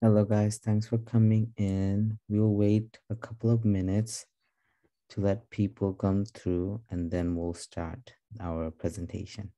Hello, guys. Thanks for coming in. We'll wait a couple of minutes to let people come through and then we'll start our presentation.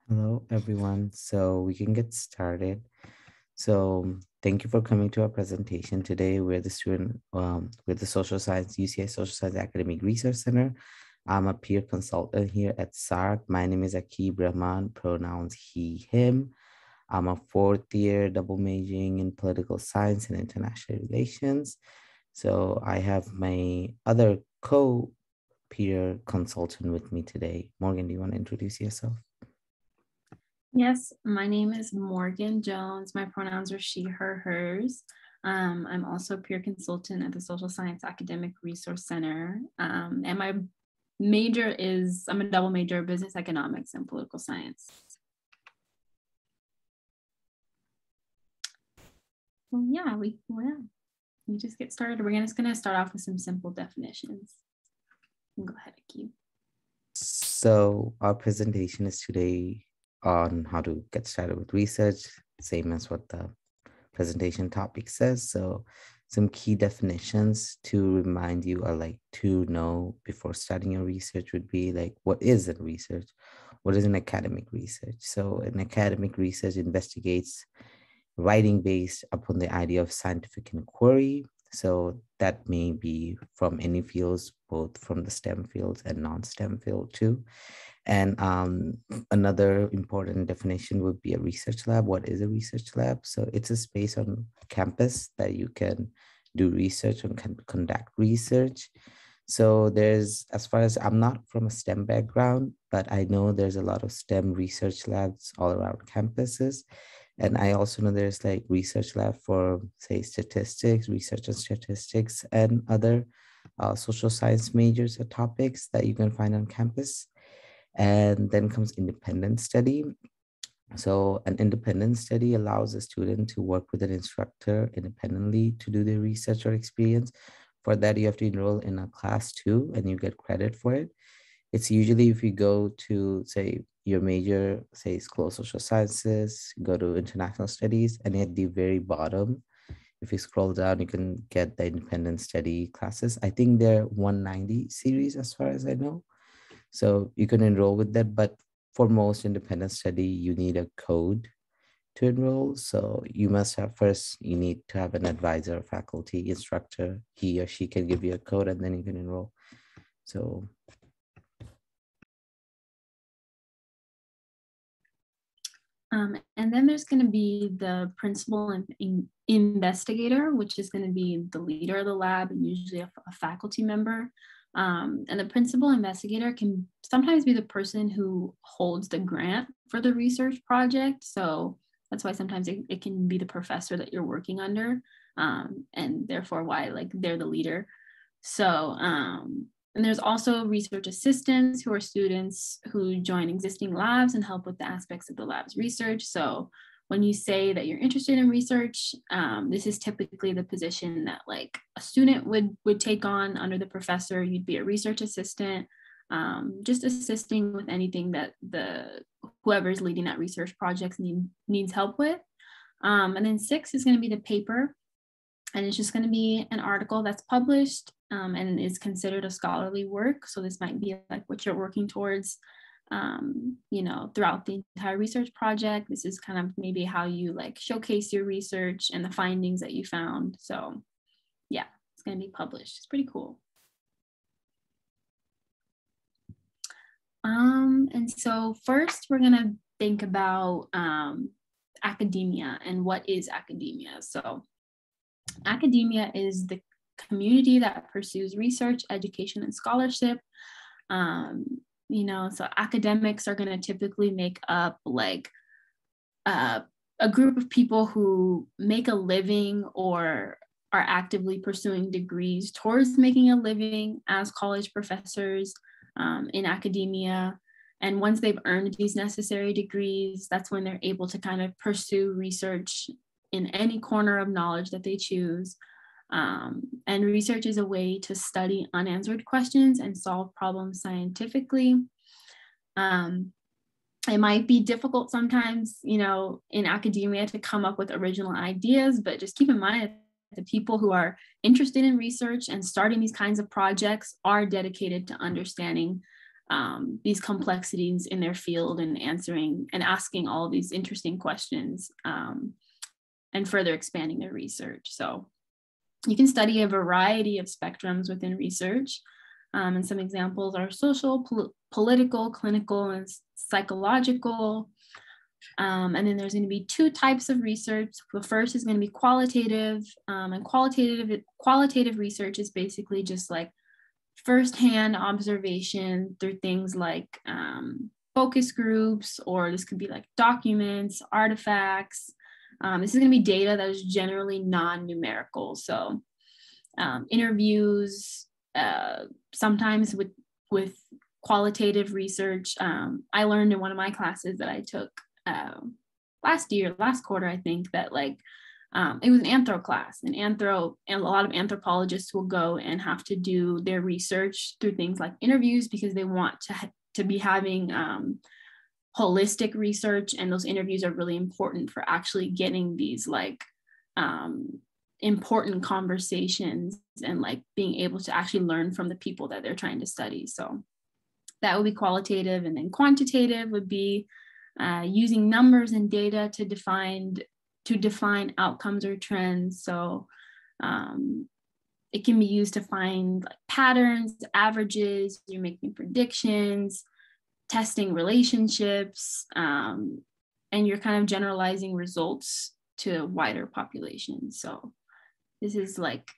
Hello, everyone. So we can get started. So thank you for coming to our presentation today. We're the Social Science, UCI Social Science Academic Research Center. I'm a peer consultant here at SARC. My name is Akib Rahman, pronouns he, him. I'm a fourth year double majoring in political science and international relations. So I have my other co-peer consultant with me today. Morgan, do you want to introduce yourself? Yes, my name is Morgan Jones. My pronouns are she, her, hers. I'm also a peer consultant at the Social Science Academic Resource Center. And my major I'm a double major, business economics and political science. Well, yeah, we just get started. We're just gonna start off with some simple definitions. Go ahead, Akib. So our presentation is today on how to get started with research, same as what the presentation topic says. So some key definitions to remind you or like to know before starting your research would be like, what is a research? What is an academic research? So an academic research investigates writing based upon the idea of scientific inquiry. So that may be from any fields, both from the STEM fields and non-STEM field too. And another important definition would be a research lab. What is a research lab? So it's a space on campus that you can do research and can conduct research. So there's, as far as I'm not from a STEM background, but I know there's a lot of STEM research labs all around campuses. And I also know there's like research lab for, say, statistics, research on statistics, and other social science majors or topics that you can find on campus. And then comes independent study. So an independent study allows a student to work with an instructor independently to do their research or experience. For that, you have to enroll in a class too, and you get credit for it. It's usually if you go to, say, your major, say, is closed social sciences, go to international studies, and at the very bottom, if you scroll down, you can get the independent study classes. I think they're 190 series as far as I know. So you can enroll with that. But for most independent study, you need a code to enroll. So you must have first, you need to have an advisor, faculty, instructor. He or she can give you a code and then you can enroll. So and then there's going to be the principal and investigator, which is going to be the leader of the lab and usually a faculty member. And the principal investigator can sometimes be the person who holds the grant for the research project. So that's why sometimes it can be the professor that you're working under, and therefore why like they're the leader. So, and there's also research assistants who are students who join existing labs and help with the aspects of the lab's research. So when you say that you're interested in research, this is typically the position that like a student would take on under the professor. You'd be a research assistant, just assisting with anything that whoever's leading that research project needs help with. And then 6 is going to be the paper. And it's just going to be an article that's published and is considered a scholarly work. So this might be like what you're working towards, you know, throughout the entire research project. This is kind of maybe how you like showcase your research and the findings that you found. So yeah, it's going to be published. It's pretty cool. And so first we're going to think about academia and what is academia. So academia is the community that pursues research, education, and scholarship. You know, so academics are going to typically make up like a group of people who make a living or are actively pursuing degrees towards making a living as college professors in academia. And once they've earned these necessary degrees, that's when they're able to kind of pursue research in any corner of knowledge that they choose. And research is a way to study unanswered questions and solve problems scientifically. It might be difficult sometimes, you know, in academia to come up with original ideas, but just keep in mind the people who are interested in research and starting these kinds of projects are dedicated to understanding these complexities in their field and answering and asking all of these interesting questions and further expanding their research. So you can study a variety of spectrums within research. And some examples are social, political, clinical, and psychological. And then there's going to be 2 types of research. The first is going to be qualitative, and qualitative research is basically just like firsthand observation through things like focus groups, or this could be like documents, artifacts. This is going to be data that is generally non-numerical. So interviews, sometimes with qualitative research. I learned in one of my classes that I took last quarter, I think, that like it was an anthro class, and a lot of anthropologists will go and have to do their research through things like interviews because they want to be having holistic research, and those interviews are really important for actually getting these like important conversations and like being able to actually learn from the people that they're trying to study. So that would be qualitative. And then quantitative would be using numbers and data to define outcomes or trends. So it can be used to find like patterns, averages, you're making predictions, testing relationships, and you're kind of generalizing results to wider populations. So this is like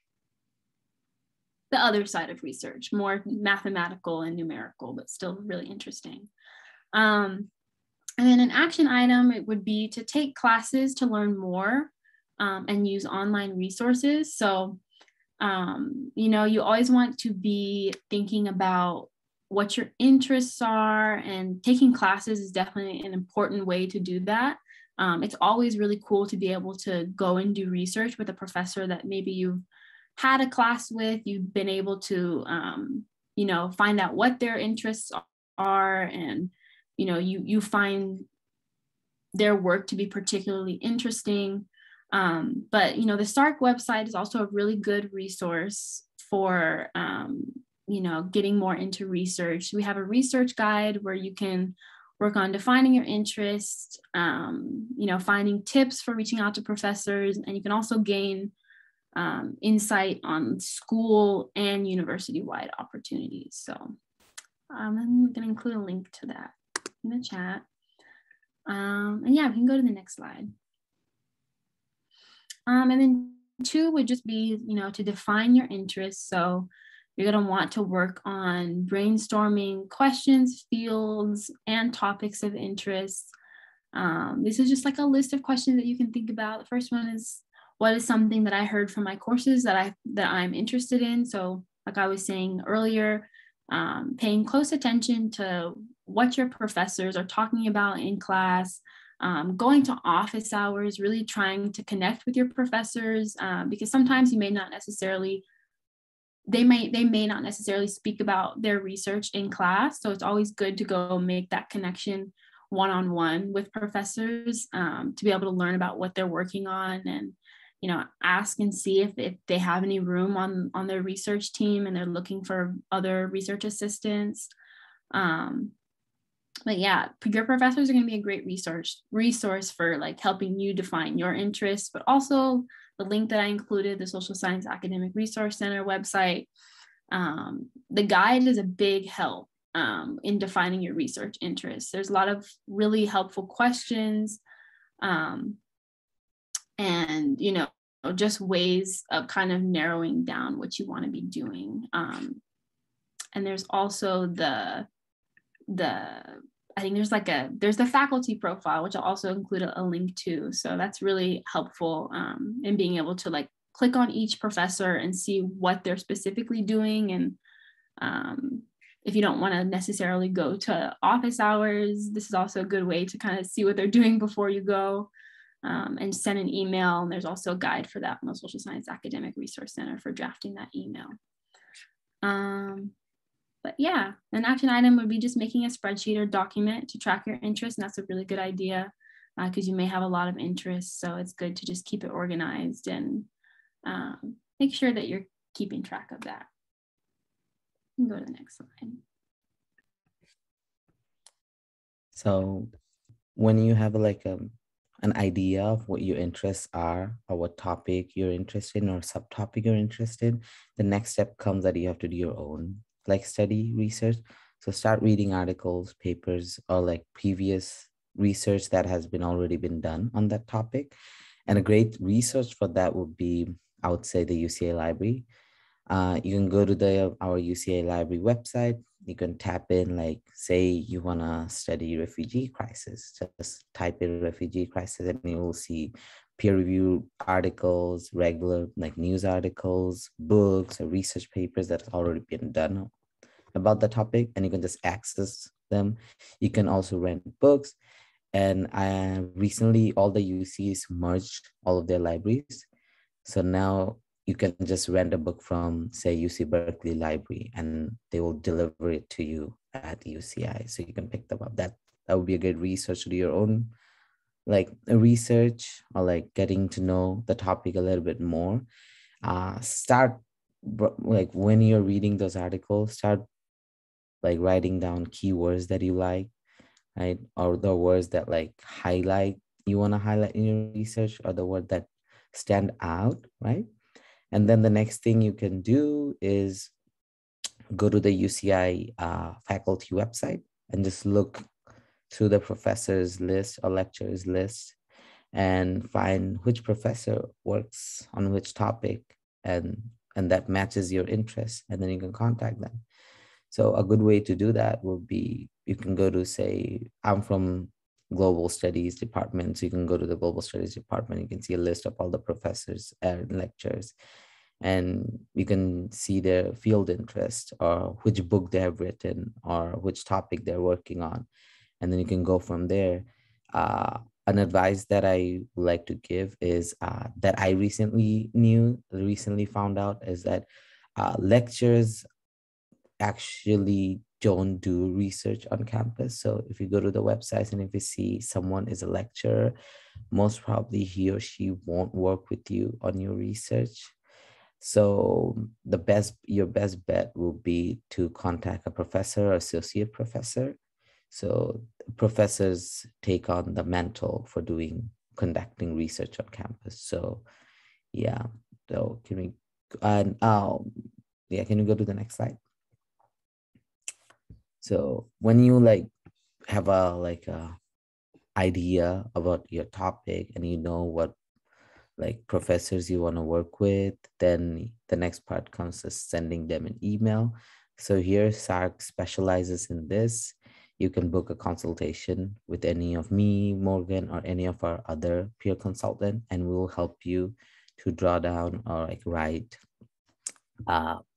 the other side of research, more mathematical and numerical, but still really interesting. And then an action item, it would be to take classes to learn more and use online resources. So, you know, you always want to be thinking about what your interests are, and taking classes is definitely an important way to do that. It's always really cool to be able to go and do research with a professor that maybe you've had a class with, you've been able to, you know, find out what their interests are, and, you know, you find their work to be particularly interesting. But, you know, the SARC website is also a really good resource for, you know, getting more into research. We have a research guide where you can work on defining your interest, finding tips for reaching out to professors, and you can also gain insight on school and university-wide opportunities. So I'm going to include a link to that in the chat. And yeah, we can go to the next slide. And then 2 would just be, to define your interests. So you're going to want to work on brainstorming questions, fields, and topics of interest. This is just like a list of questions that you can think about. The first one is, what is something that I heard from my courses that I'm interested in? So like I was saying earlier, paying close attention to what your professors are talking about in class, going to office hours, really trying to connect with your professors, because sometimes you may not necessarily, they may not necessarily speak about their research in class. So it's always good to go make that connection one-on-one with professors, to be able to learn about what they're working on, and ask and see if they have any room on their research team and they're looking for other research assistants. But yeah, your professors are going to be a great resource for like helping you define your interests, but also the link that I included, the Social Science Academic Resource Center website. The guide is a big help in defining your research interests. There's a lot of really helpful questions, and just ways of kind of narrowing down what you want to be doing. And there's also I think there's the faculty profile, which I'll also include a link to. So that's really helpful in being able to like click on each professor and see what they're specifically doing. And if you don't want to necessarily go to office hours, this is also a good way to kind of see what they're doing before you go. And send an email. And there's also a guide for that on the Social Science Academic Resource Center for drafting that email. But yeah, an action item would be just making a spreadsheet or document to track your interests. And that's a really good idea because you may have a lot of interests. So it's good to just keep it organized and make sure that you're keeping track of that. You can go to the next slide. So when you have like an idea of what your interests are or what topic you're interested in or subtopic you're interested in, the next step comes that you have to do your own like study research. So start reading articles, papers, or like previous research that has already been done on that topic. And a great resource for that would be, I would say, the UCA library. You can go to our UCA library website. You can tap in, like, say you want to study refugee crisis, just type in refugee crisis and you will see peer-reviewed articles, regular like news articles, books, or research papers that have already been done about the topic, and you can just access them. You can also rent books. And recently all the UCs merged all of their libraries. So now you can just rent a book from, say, UC Berkeley Library, and they will deliver it to you at UCI. So you can pick them up. That would be a good research to do your own, like a research or like getting to know the topic a little bit more. Start like when you're reading those articles, start like writing down keywords that you like, right? Or the words that like you want to highlight in your research, or the word that stand out, right? And then the next thing you can do is go to the UCI faculty website and just look through the professors list or lecturers list and find which professor works on which topic and that matches your interest, and then you can contact them. So a good way to do that would be, you can go to, say, I'm from Global Studies department, so you can go to the Global Studies department. You can see a list of all the professors and lecturers, and you can see their field interest or which book they have written or which topic they're working on, and then you can go from there. An advice that I would like to give is that I recently found out is that lectures actually don't do research on campus. So if you go to the websites and if you see someone is a lecturer, most probably he or she won't work with you on your research. So your best bet will be to contact a professor or associate professor So professors take on the mantle for conducting research on campus. So yeah, so can we, and yeah, can you go to the next slide? So when you like have a idea about your topic and you know what like professors you want to work with, then the next part comes to sending them an email. So here SARC specializes in this. You can book a consultation with any of me, Morgan, or any of our other peer consultant, and we will help you to draw down or like write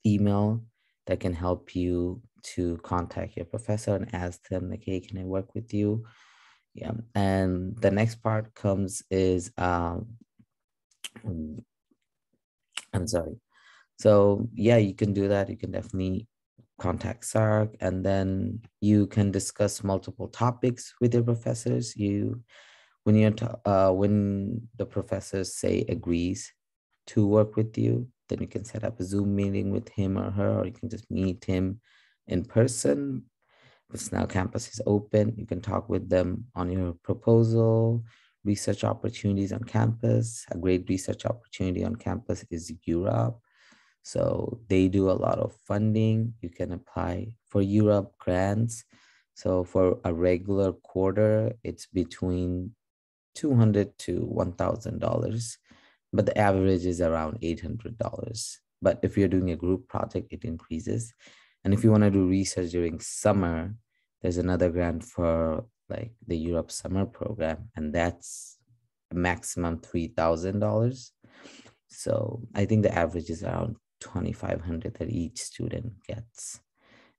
email that can help you to contact your professor and ask them like, hey, can I work with you? Yeah. And the next part comes is I'm sorry. So yeah, you can do that. You can definitely contact SARC, and then you can discuss multiple topics with your professors. When the professors say agrees to work with you, then you can set up a Zoom meeting with him or her, or you can just meet him in person. If now campus is open, you can talk with them on your proposal, research opportunities on campus. A great research opportunity on campus is Europe. So they do a lot of funding. You can apply for Europe grants. So for a regular quarter, it's between $200 to $1,000, but the average is around $800. But if you're doing a group project, it increases. And if you want to do research during summer, there's another grant for like the Europe Summer Program, and that's a maximum $3,000. So I think the average is around 2,500 that each student gets.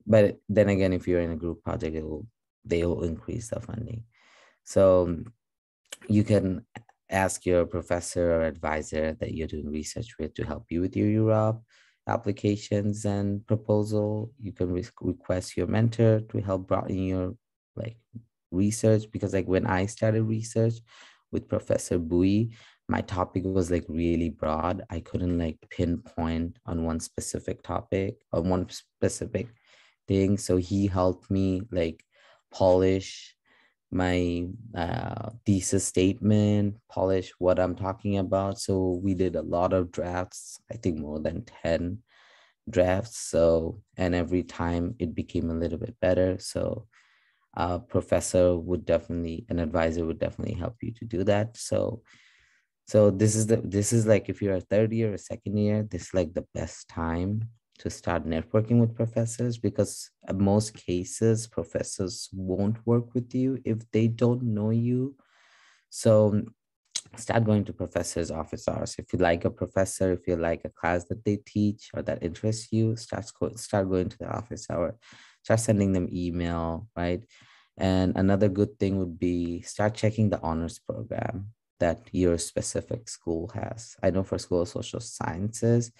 But then again, if you're in a group project, they'll increase the funding. So you can ask your professor or advisor that you're doing research with to help you with your Europe applications and proposal. You can request your mentor to help broaden your like research, because like when I started research with Professor Bui, my topic was like really broad. I couldn't like pinpoint on one specific topic or one specific thing. So he helped me like polish my thesis statement, polish what I'm talking about. So we did a lot of drafts, I think more than 10 drafts. So, and every time it became a little bit better. So a professor would definitely, an advisor would definitely help you to do that. So this is like if you're a third year or second year, this is like the best time to start networking with professors, because in most cases professors won't work with you if they don't know you. So start going to professors' office hours. If you like a professor, if you like a class that they teach or that interests you, start going to the office hour, start sending them email, right? And another good thing would be start checking the honors program that your specific school has. I know for School of Social Sciences,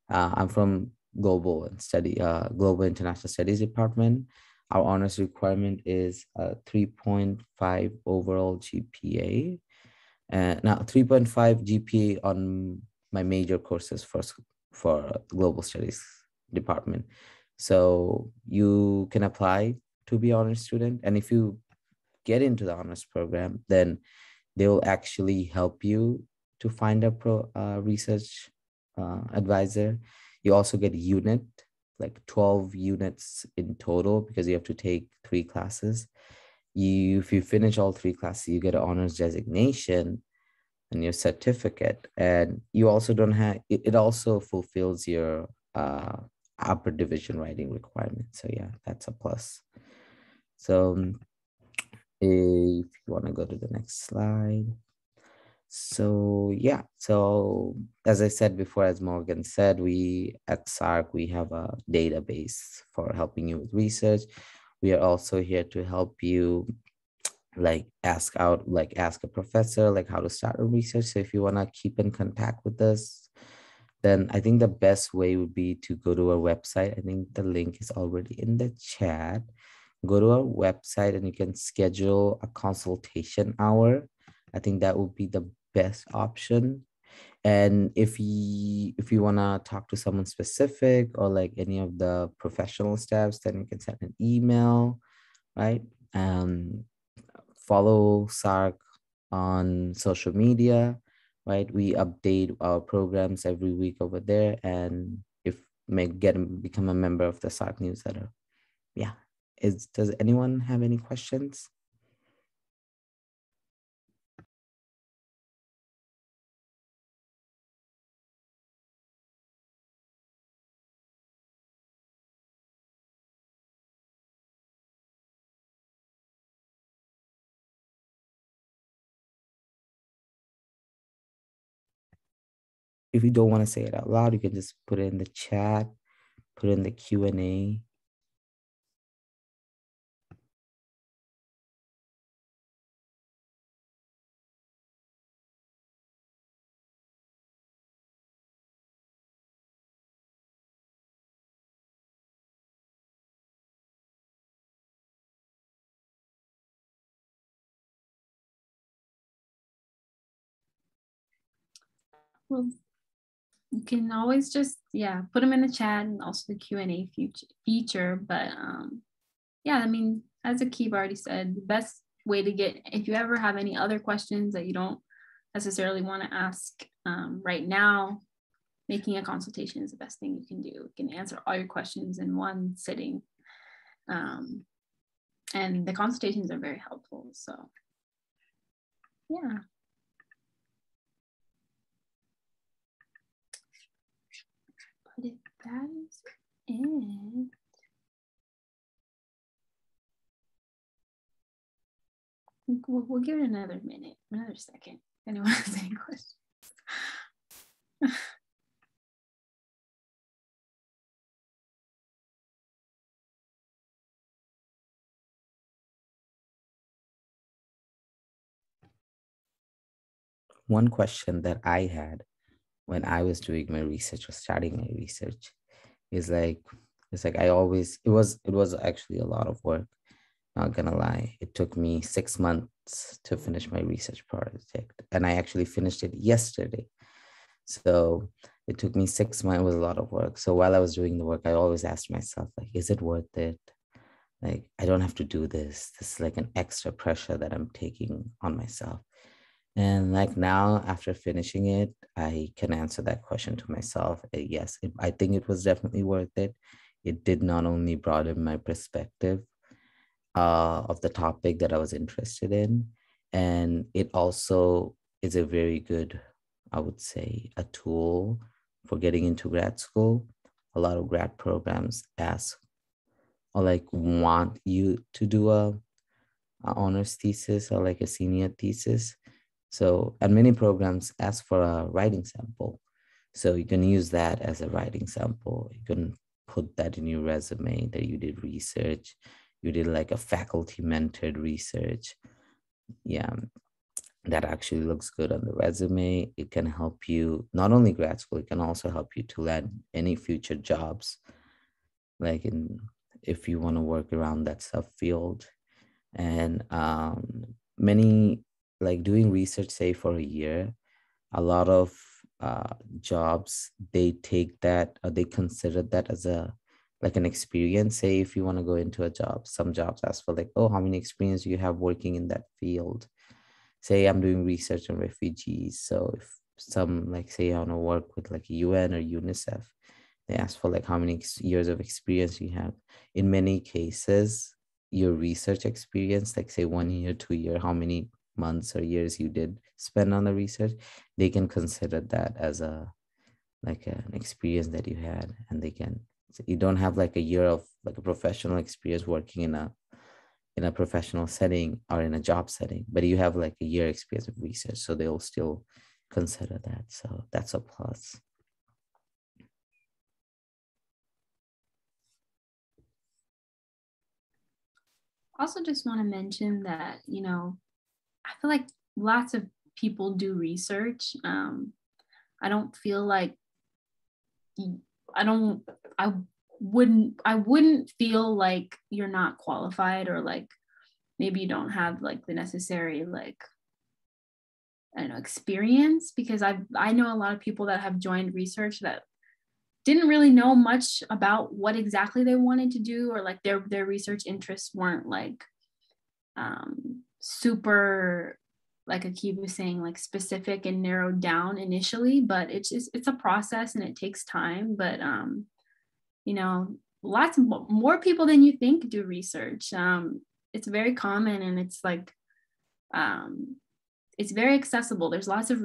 I'm from Global International Studies Department. Our honors requirement is a 3.5 overall GPA. Now 3.5 GPA on my major courses for Global Studies Department. So you can apply to be honors student, and if you get into the honors program, then they will actually help you to find a research advisor. You also get unit, like 12 units in total, because you have to take 3 classes. If you finish all 3 classes, you get an honors designation and your certificate. And you also don't have, it also fulfills your upper division writing requirement. So yeah, that's a plus. So if you want to go to the next slide. So yeah, so as I said before, as Morgan said, we at SARC, we have a database for helping you with research. We are also here to help you ask a professor like how to start a research. So if you want to keep in contact with us, then I think the best way would be to go to our website. I think the link is already in the chat. Go to our website and you can schedule a consultation hour. I think that would be the best option. And if you want to talk to someone specific or like any of the professional staffs, then you can send an email, right? Follow SARC on social media, right? We update our programs every week over there, and if become a member of the SARC newsletter. Yeah. Does anyone have any questions? If you don't want to say it out loud, you can just put it in the chat, put it in the Q&A. Well, you can always just, put them in the chat and also the Q&A feature. But I mean, as Aqib already said, the best way to get, if you ever have any other questions that you don't necessarily want to ask right now, making a consultation is the best thing you can do. You can answer all your questions in one sitting. And the consultations are very helpful. So, yeah. But if that is it, we'll give it another minute, another second. If anyone has any questions. One question that I had when I was doing my research or starting my research is like, it was actually a lot of work, not gonna lie. It took me 6 months to finish my research project, and I actually finished it yesterday. So it took me 6 months. It was a lot of work. So while I was doing the work, I always asked myself, like, is it worth it? Like, I don't have to do this. This is like an extra pressure that I'm taking on myself. And like now, after finishing it, I can answer that question to myself. Yes, I think it was definitely worth it. It did not only broaden my perspective of the topic that I was interested in, and it also is a very good, I would say, a tool for getting into grad school. A lot of grad programs ask or like want you to do a honors thesis or like a senior thesis. So, and many programs ask for a writing sample. So you can use that as a writing sample. You can put that in your resume that you did research. You did like a faculty mentored research. Yeah, that actually looks good on the resume. It can help you, not only grad school, it can also help you to land any future jobs. Like if you want to work around that subfield. And many, like doing research, say for a year, a lot of jobs, they take that, or they consider that as a like an experience. Say if you want to go into a job, some jobs ask for like, oh, how many experience do you have working in that field? Say I'm doing research on refugees. So if some, like say I want to work with like UN or UNICEF, they ask for like how many years of experience you have. In many cases, your research experience, like say 1 year, 2 year, how many months or years you did spend on the research, they can consider that as a like an experience that you had. And they can, so you don't have like a year of like a professional experience working in a professional setting or in a job setting, but you have like a year experience of research, so they'll still consider that. So that's a plus. Also just want to mention that, I feel like lots of people do research. I don't feel like I wouldn't feel like you're not qualified, or like maybe you don't have like the necessary, like, I don't know, experience, because I know a lot of people that have joined research that didn't really know much about what exactly they wanted to do, or like their research interests weren't like super, like Akib was saying, like specific and narrowed down initially, but it's a process and it takes time. But you know, lots more people than you think do research. It's very common, and it's like it's very accessible. There's lots of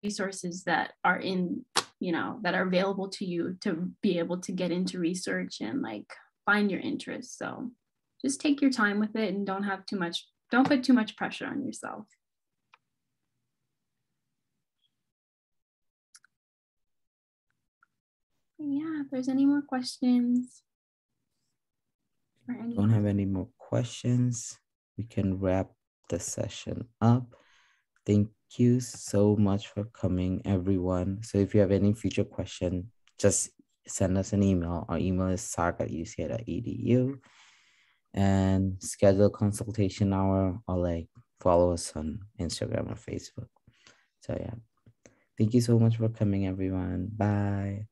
resources that are in, you know, that are available to you to be able to get into research and like find your interests. So just take your time with it and don't put too much pressure on yourself. Yeah, if there's any more questions. Don't have any more questions, we can wrap the session up. Thank you so much for coming, everyone. So if you have any future question, just send us an email. Our email is sarc@uci.edu, and schedule a consultation hour, or like follow us on Instagram or Facebook. So yeah, thank you so much for coming, everyone. Bye.